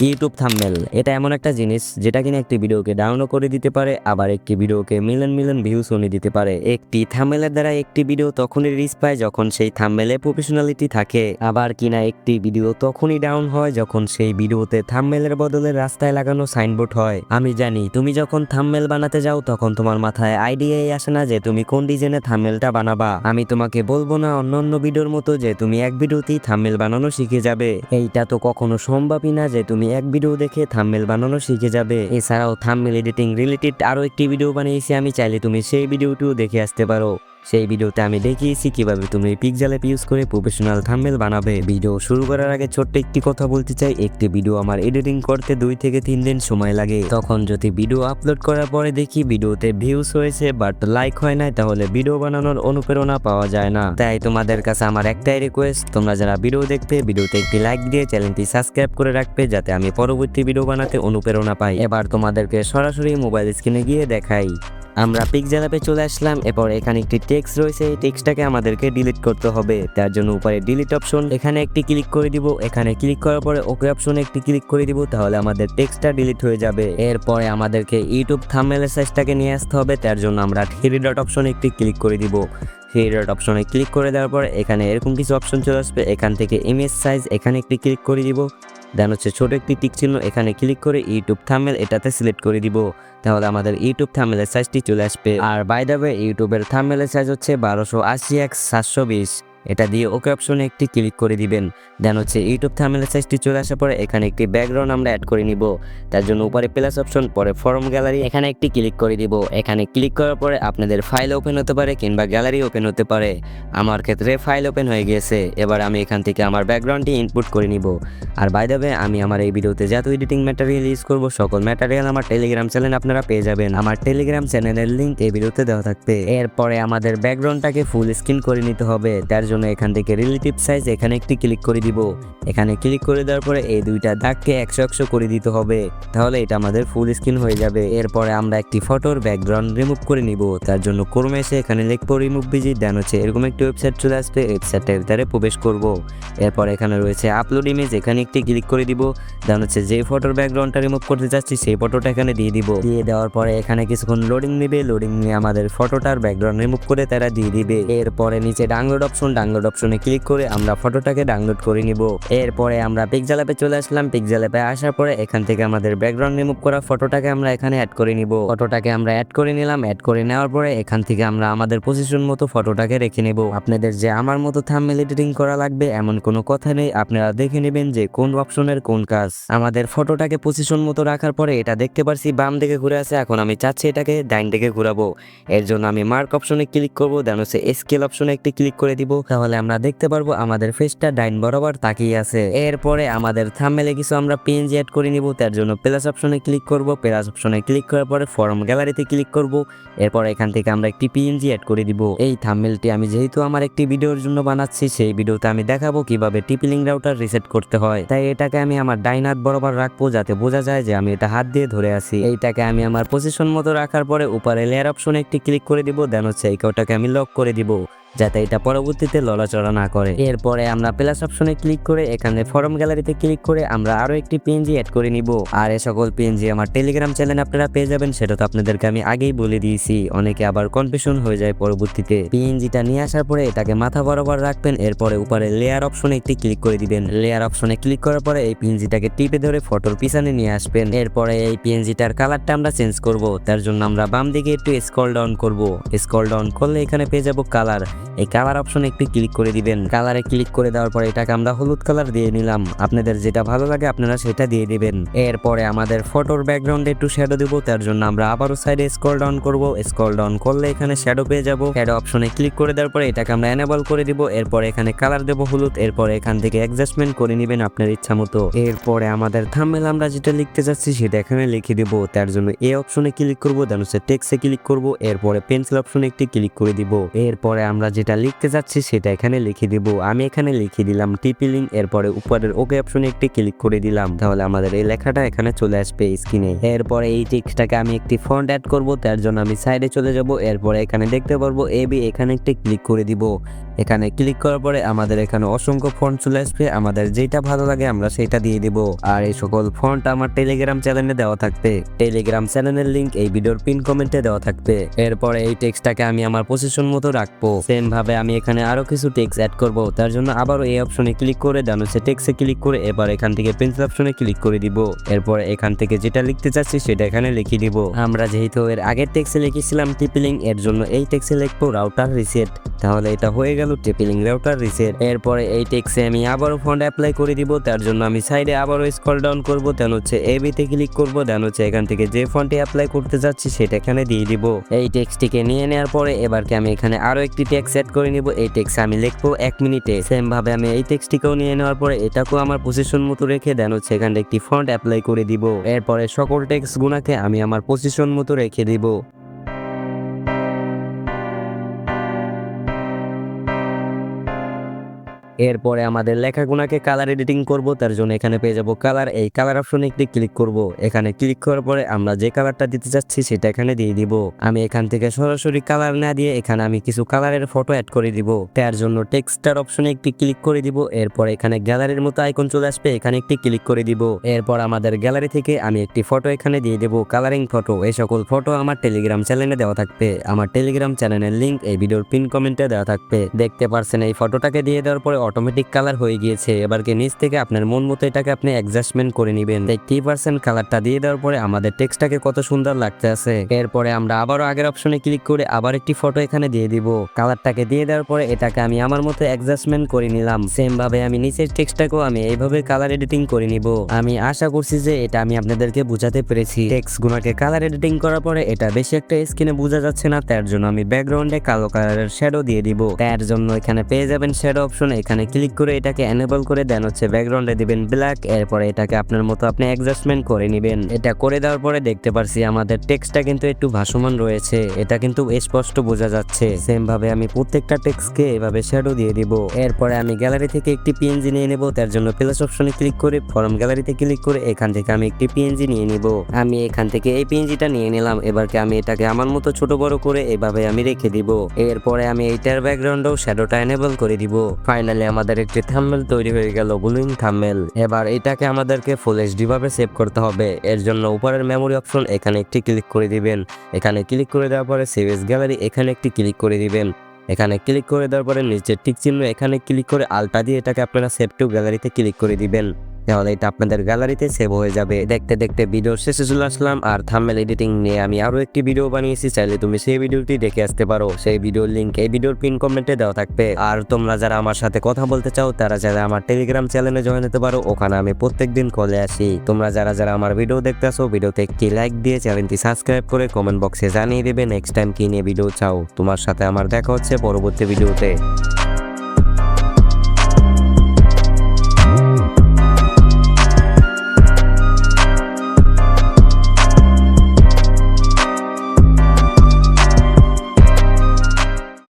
YouTube thumbnail এটা এমন একটা জিনিস যেটা কিনা একটি ভিডিওকে ডাউনলোড করে দিতে পারে, আবার একটি ভিডিওকে মিলিয়ন মিলিয়ন ভিউজ এনে দিতে পারে। একটি থাম্বনেলের দ্বারা একটি ভিডিও তখনই রিচ পায় যখন সেই থাম্বনেলে প্রফেশনালিটি থাকে, আবার কিনা একটি ভিডিও তখনই ডাউন হয় যখন সেই ভিডিওতে থাম্বনেলের বদলে রাস্তায় লাগানো সাইনবোর্ড হয়। আমি জানি তুমি যখন থাম্বনেল বানাতে যাও তখন তোমার মাথায় আইডিয়াই আসে না যে তুমি কোন ডিজাইনে থাম্বনেলটা বানাবা। আমি তোমাকে বলবো না অন্য ভিডিওর মতো যে তুমি এক ভিডিওতেই থাম্বনেল বানানো শিখে যাবে। এইটা তো কখনো সম্ভবই না যে তুমি এক ভিডিও দেখে থাম্বনেল বানানো শিখে যাবে। এছাড়াও থাম্বনেল এডিটিং রিলেটেড আরো একটি ভিডিও বানিয়েছি, আমি চাইলে তুমি সেই ভিডিওটিও দেখে আসতে পারো। সেই ভিডিওতে আমি দেখিয়েছি কিভাবে তুমি পিক্সেল অ্যাপ ইউজ করে প্রফেশনাল থাম্বনেল বানাবে। ভিডিও শুরু করার আগে ছোট্ট একটি কথা বলতে চাই, একটি ভিডিও আমার এডিটিং করতে 2 থেকে 3 দিন সময় লাগে। তখন যদি ভিডিও আপলোড করার পরে দেখি ভিডিওতে ভিউজ হয়েছে বাট লাইক হয় নাই, তাহলে ভিডিও বানানোর অনুপ্রেরণা পাওয়া যায় না। তাই তোমাদের কাছে আমার একটাই রিকোয়েস্ট, তোমরা যারা ভিডিও দেখবে ভিডিওতে একটি লাইক দিয়ে চ্যানেলটি সাবস্ক্রাইব করে রাখবে যাতে আমি পরবর্তী ভিডিও বানাতে অনুপ্রেরণা পাই। এবার তোমাদেরকে সরাসরি মোবাইল স্ক্রিনে গিয়ে দেখাই। আমরা পিক্সেল অ্যাপে চলে আসলাম। এরপর এখানে একটি টেক্সট রয়েছে, এই টেক্সটটাকে আমাদেরকে ডিলিট করতে হবে। তার জন্য উপরে ডিলিট অপশন, এখানে একটি ক্লিক করে দিব। এখানে ক্লিক করার পরে ওকে অপশনে একটি ক্লিক করে দিব, তাহলে আমাদের টেক্সটটা ডিলিট হয়ে যাবে। এরপরে আমাদেরকে ইউটিউব থাম্বনেলের সাইজটাকে নিয়ে আসতে হবে। তার জন্য আমরা 3 ডট অপশনে একটি ক্লিক করে দিব। 3 ডট অপশনে ক্লিক করে দেওয়ার পরে এখানে এরকম কিছু অপশন চলে আসবে। এখান থেকে ইমেজ সাইজ এখানে একটি ক্লিক করে দিব। দেন হচ্ছে ছোট একটি টিক চিহ্ন, এখানে ক্লিক করে ইউটিউব থাম্বনেল এটাতে সিলেক্ট করে দিব। তাহলে আমাদের ইউটিউব থাম্বনেলের সাইজটি চলে আসবে। আর বাই দ্য ওয়ে ইউটিউবের থাম্বনেলের সাইজ হচ্ছে 1280x720। এটা দিয়ে ওকে অপশনে একটি ক্লিক করে দিবেন। দেন হচ্ছে ইউটিউব থাম্বনেলের সাইজটি চলে আসার পরে এখানে একটি ব্যাকগ্রাউন্ড আমরা অ্যাড করে নিব। তার জন্য উপরে প্লাস অপশন, পরে ফর্ম গ্যালারি, এখানে একটি ক্লিক করে দিব। এখানে ক্লিক করার পরে আপনাদের ফাইল ওপেন হতে পারে কিংবা গ্যালারি ওপেন হতে পারে। আমার ক্ষেত্রে ফাইল ওপেন হয়ে গিয়েছে। এবার আমি এখান থেকে আমার ব্যাকগ্রাউন্ডটি ইনপুট করে নিব। আর বাই দ্য ওয়ে আমি আমার এই ভিডিওতে যত এডিটিং ম্যাটেরিয়াল ইউজ করব সকল ম্যাটেরিয়াল আমার টেলিগ্রাম চ্যানেল আপনারা পেয়ে যাবেন। আমার টেলিগ্রাম চ্যানেলের লিংক এই ভিডিওতে দেওয়া থাকবে। এরপরে আমাদের ব্যাকগ্রাউন্ডটাকে ফুল স্ক্রিন করে নিতে হবে। তার জন্য এখান থেকে রিলেটিভ সাইজ এখানে একটি ক্লিক করে দিব। এখানে ক্লিক করে দেওয়ার পরে এই দুইটা দাগকে 100 করে দিতে হবে, তাহলে এটা আমাদের ফুল স্ক্রিন হয়ে যাবে। এরপরে আমরা একটি ফটোর ব্যাকগ্রাউন্ড রিমুভ করে নিব। তার জন্য ক্রোমে এসে এখানে লিখবো রিমুভ ভিজিট। দেন হচ্ছে এরকম একটি ওয়েবসাইট চলে আসবে, ওয়েবসাইটের ভিতরে প্রবেশ করব। এরপর এখানে রয়েছে আপলোড ইমেজ, এখানে একটি ক্লিক করে দিব। দেন হচ্ছে যে ফটোর ব্যাকগ্রাউন্ডটা রিমুভ করতে চাচ্ছি সেই ফটোটা এখানে দিয়ে দিব। দিয়ে দেওয়ার পরে এখানে কিছুক্ষণ লোডিং নেবে, লোডিং নিয়ে আমাদের ফটোটার ব্যাকগ্রাউন্ড রিমুভ করে তারা দিয়ে দিবে। এরপরে নিচে ডাউনলোড অপশনে ক্লিক করে আমরা ফটোটাকে ডাউনলোড করে নিব। এরপরে আমরা পিক্সেল অ্যাপে চলে আসলাম। পিক্সেল অ্যাপে আসার পরে এখান থেকে আমাদের ব্যাকগ্রাউন্ড রিমুভ করা ফটোটাকে আমরা এখানে অ্যাড করে নিব। ফটোটাকে আমরা অ্যাড করে নিলাম। অ্যাড করে নেওয়ার পরে এখান থেকে আমরা আমাদের পজিশন মতো ফটোটাকে রেখে নেব। আপনাদের যে আমার মতো থাম্বনেল এডিটিং করা লাগবে এমন কোনো কথা নেই, আপনারা দেখে নেবেন যে কোন অপশনের কোন কাজ। আমাদের ফটোটাকে পজিশন মতো রাখার পরে এটা দেখতে পারছি বাম দিকে ঘুরে আছে, এখন আমি চাচ্ছি এটাকে ডাইন দিকে ঘুরাবো। এর জন্য আমি মার্ক অপশনে ক্লিক করব। দেন হচ্ছে স্কেল অপশনে একটি ক্লিক করে দিব, তাহলে আমরা দেখতে পারবো আমাদের ফেসটা ডাইন বরাবর তাকিয়ে আছে। এরপরে আমাদের থাম্বনেলে কিছু আমরা পিএনজি অ্যাড করে নিব। তার জন্য প্লাস অপশনে ক্লিক করব। প্লাস অপশনে ক্লিক করার পরে ফর্ম গ্যালারিতে ক্লিক করব। এরপর এখান থেকে আমরা একটি পিএনজি অ্যাড করে দিব। এই থাম্বনেলটি আমি যেহেতু আমার একটি ভিডিওর জন্য বানাচ্ছি, সেই ভিডিওতে আমি দেখাবো কিভাবে টিপলিং রাউটার রিসেট করতে হয়। তাই এটাকে আমি আমার ডাইন হাত বরাবর রাখবো যাতে বোঝা যায় যে আমি এটা হাত দিয়ে ধরে আছি। এইটাকে আমি আমার পজিশন মতো রাখার পরে উপরে লেয়ার অপশনে একটি ক্লিক করে দিব। দেন হচ্ছে এই কোডটাকে আমি লক করে দিব যাতে এটা পরবর্তীতে লড়াচড়া না করে। এরপরে আমরা প্লাস অপশনে ক্লিক করে এখানে ফর্ম গ্যালারিতে ক্লিক করে আমরা আরো একটি পিএনজি অ্যাড করে নিব। আর এই সকল পিএনজি আমার টেলিগ্রাম চ্যানেলে আপনারা পেয়ে যাবেন, সেটা তো আপনাদেরকে আমি আগেই বলে দিয়েছি, অনেকে আবার কনফিউশন হয়ে যায় পরবর্তীতে। পিএনজিটা নিয়ে আসার পরে এটাকে মাথা বরাবর রাখবেন। এরপরে উপরে লেয়ার অপশনে একটি ক্লিক করে দিবেন। লেয়ার অপশনে ক্লিক করার পরে এই পিএনজিটাকে টিপে ধরে ফটোর পিছনে নিয়ে আসবেন। এরপরে এই পিএনজিটার কালারটা আমরা চেঞ্জ করব। তার জন্য আমরা বাম দিকে একটু স্ক্রল ডাউন করব। স্ক্রল ডাউন করলে এখানে পেয়ে যাব কালার। এই কালার অপশনে একটু ক্লিক করে দিবেন। কালারে ক্লিক করে দেওয়ার পরে এটাকে আমরা হলুদ কালার দিয়ে নিলাম। আপনাদের যেটা ভালো লাগে আপনারা সেটা দিয়ে দিবেন। এরপরে আমাদের ফটোর ব্যাকগ্রাউন্ডে একটু শ্যাডো দিব। তার জন্য আমরা আবারও সাইডে স্ক্রল ডাউন করব। স্ক্রল ডাউন করলে এখানে শ্যাডো পেয়ে যাব। শ্যাডো অপশনে ক্লিক করে দেওয়ার পরে এটাকে আমরা এনেবল করে দিব। এরপরে এখানে কালার দেব হলুদ। এরপরে এখান থেকে অ্যাডজাস্টমেন্ট করে নেবেন আপনার ইচ্ছা মতো। এরপরে আমাদের থাম্বনেল আমরা যেটা লিখতে যাচ্ছি সেটা এখানে লিখে দিব। তার জন্য এই অপশনে ক্লিক করব। দেন হচ্ছে টেক্সটে ক্লিক করব। এরপরে পেন্সিল অপশনে একটি ক্লিক করে দিব। এরপরে আমরা যেটা লিখতে চাচ্ছি সেটা এখানে লিখে দিব। আমি এখানে লিখে দিলাম টিপি লিঙ্ক, এরপরে উপরের ওকে অপশনে একটি ক্লিক করে দিলাম, তাহলে আমাদের এই লেখাটা এখানে চলে আসবে স্ক্রিনে। এরপরে এই টেক্সটটাকে আমি একটি ফন্ট অ্যাড করব, তার জন্য আমি সাইডে চলে যাব। এরপরে এখানে দেখতে পারবো এবি, এখানে একটি ক্লিক করে দিব। এখানে ক্লিক করার পরে আমাদের এখানে অসংখ্য ফন্ট চলে আসবে, আমাদের যেটা ভালো লাগে আমরা সেটা দিয়ে দিব। আর এই সকল ফন্ট আমার টেলিগ্রাম চ্যানেলে দেওয়া থাকবে, টেলিগ্রাম চ্যানেলের লিংক এই ভিডিওর পিন কমেন্টে দেওয়া থাকবে। এরপরে এই টেক্সটটাকে আমি আমার পজিশন মতো রাখবো। সেম ভাবে আমি এখানে আরো কিছু টেক্সট অ্যাড করব, তার জন্য আবারও এই অপশনে ক্লিক করে ডান হচ্ছে টেক্সটে ক্লিক করে এবার এখান থেকে পেন্সিল অপশনে ক্লিক করে দিব। এরপর এখান থেকে যেটা লিখতে চাচ্ছি সেটা এখানে লিখে দিব। আমরা যেহেতু এর আগের টেক্সটে লিখেছিলাম টিপি লিঙ্ক, এর জন্য এই টেক্সটে লিখবো রাউটার রিসেট, তাহলে এটা হয়ে গেল টিপি লিঙ্ক রাউটার রিসেট। এরপরে এই টেক্সটে আমি আবারও ফন্ট অ্যাপ্লাই করে দিব, তার জন্য আমি সাইডে আবারও স্ক্রল ডাউন করব, দেন হচ্ছে এবিতে ক্লিক করব, দেন হচ্ছে এখান থেকে যে ফন্টে অ্যাপ্লাই করতে যাচ্ছি সেটা এখানে দিয়ে দিব। এই টেক্সটটিকে নিয়ে নেওয়ার পরে এবারকে আমি এখানে আরো একটি টেক্সট সেট করে নিব। এই টেক্সট আমি লিখবো 1 মিনিটে। সেম ভাবে আমি এই টেক্সটটিকেও নিয়ে নেওয়ার পরে এটাকেও আমার পজিশন মতো রেখে দেন হচ্ছে এখানে একটি ফন্ট অ্যাপ্লাই করে দিব। এরপরে সকল টেক্সট গুণাকে আমি আমার পজিশন মতো রেখে দিব। এরপরে আমাদের লেখাগুলোকে কালার এডিটিং করব, তার জন্য এখানে পেয়ে যাব কালার। এই কালার অপশনে একটি ক্লিক করব। এখানে ক্লিক করার পরে আমরা যে কালারটা দিতে চাচ্ছি সেটা এখানে দিয়ে দিব। আমি এখান থেকে সরাসরি কালার না দিয়ে এখানে আমি কিছু কালারের ফটো অ্যাড করে দিব। তার জন্য টেক্সটার অপশনে একটি ক্লিক করে দিব। এরপর এখানে গ্যালারির মতো আইকন চলে আসবে, এখানে একটি ক্লিক করে দিব। এরপর আমাদের গ্যালারি থেকে আমি একটি ফটো এখানে দিয়ে দেব, কালারিং ফটো। এই সকল ফটো আমার টেলিগ্রাম চ্যানেলে দেওয়া থাকবে, আমার টেলিগ্রাম চ্যানেলের লিংক এই ভিডিওর পিন কমেন্টে দেওয়া থাকবে। দেখতে পারছেন এই ফটোটাকে দিয়ে দেওয়ার পরে অটোমেটিক কালার হয়ে গিয়েছে। এবারকে নিচ থেকে আপনার মন মতো এটাকে আপনি অ্যাডজাস্টমেন্ট করে নেবেন। দেখতেই পারছেন কালারটা দিয়ে দেওয়ার পরে আমাদের টেক্সটটাকে কত সুন্দর লাগতে আছে। এরপরে আমরা আবারও আগের অপশনে ক্লিক করে আবার একটি ফটো এখানে দিয়ে দিব। কালারটাকে দিয়ে দেওয়ার পরে এটাকে আমি আমার মতো অ্যাডজাস্টমেন্ট করে নিলাম। সেম ভাবে আমি নিচের টেক্সটটাকেও আমি এইভাবে কালার এডিটিং করে নিব। আমি আশা করছি যে এটা আমি আপনাদেরকে বুঝাতে পেরেছি। টেক্সট গুলোকে কালার এডিটিং করার পরে এটা বেশি একটা স্ক্রিনে বোঝা যাচ্ছে না, তার জন্য আমি ব্যাকগ্রাউন্ডে কালো কালারের শ্যাডো দিয়ে দিব। তার জন্য এখানে পেয়ে যাবেন শ্যাডো অপশন, এখানে ক্লিক করে এটাকে এনেবল করে দেন হচ্ছে ব্যাকগ্রাউন্ডে দিবেন ব্ল্যাক। এরপরে এটাকে আপনার মতো আপনি অ্যাডজাস্টমেন্ট করে নেবেন। এটা করে দেওয়ার পরে দেখতে পারছি আমাদের টেক্সটটা কিন্তু একটু ভাসমান রয়েছে, এটা কিন্তু স্পষ্ট বোঝা যাচ্ছে। সেম ভাবে আমি প্রত্যেকটা টেক্সটকে এভাবে শ্যাডো দিয়ে দিব। এরপরে আমি গ্যালারি থেকে একটি পিএনজি নিয়ে নেব, তার জন্য প্লাস অপশনে ক্লিক করে ফর্ম গ্যালারিতে ক্লিক করে এখান থেকে আমি একটি পিএনজি নিয়ে নিব। আমি এখান থেকে এই পিএনজিটা নিয়ে নিলাম। এবারকে আমি এটাকে আমার মতো ছোট বড় করে এভাবে আমি রেখে দিব। এরপরে আমি এইটার ব্যাকগ্রাউন্ডেও শ্যাডোটা এনেবল করে দিব। ফাইনালি আমাদের একটি থাম্বনেল তৈরি হয়ে গেল, গ্লুইং থাম্বনেল। এবার এটাকে আমাদেরকে ফুল এইচডি ভাবে সেভ করতে হবে। এর জন্য উপরের মেমোরি অপশন এখানে একটি ক্লিক করে দিবেন। এখানে ক্লিক করে দেওয়ার পরে সেভ এজ গ্যালারি এখানে একটি ক্লিক করে দিবেন। এখানে ক্লিক করে দেওয়ার পরে নিচের টিক চিহ্ন এখানে ক্লিক করে আলটা দিয়ে এটাকে আপনারা সেভ টু গ্যালারিতে ক্লিক করে দিবেন, তাহলে এটা আপনাদের গ্যালারিতে সেভ হয়ে যাবে। দেখতে দেখতে ভিডিওর শেষে চলে আসলাম। আর থাম্বনেল এডিটিং নিয়ে আমি আরো একটি ভিডিও বানিয়েছি, চাইলে তুমি সেই ভিডিওটি দেখে আসতে পারো। সেই ভিডিওর লিংক এই ভিডিওর পিন কমেন্টে দেওয়া থাকবে। আর তোমরা যারা আমার সাথে কথা বলতে চাও তারা যারা আমার টেলিগ্রাম চ্যানেলে জয়েন হতে পারো, ওখানে আমি প্রত্যেকদিন কলে আসি। তোমরা যারা যারা আমার ভিডিও দেখতেছো ভিডিওতে একটি লাইক দিয়ে চ্যানেলটি সাবস্ক্রাইব করে কমেন্ট বক্সে জানিয়ে দেবে নেক্সট টাইম কি নিয়ে ভিডিও চাও। তোমার সাথে আমার দেখা হচ্ছে পরবর্তী ভিডিওতে।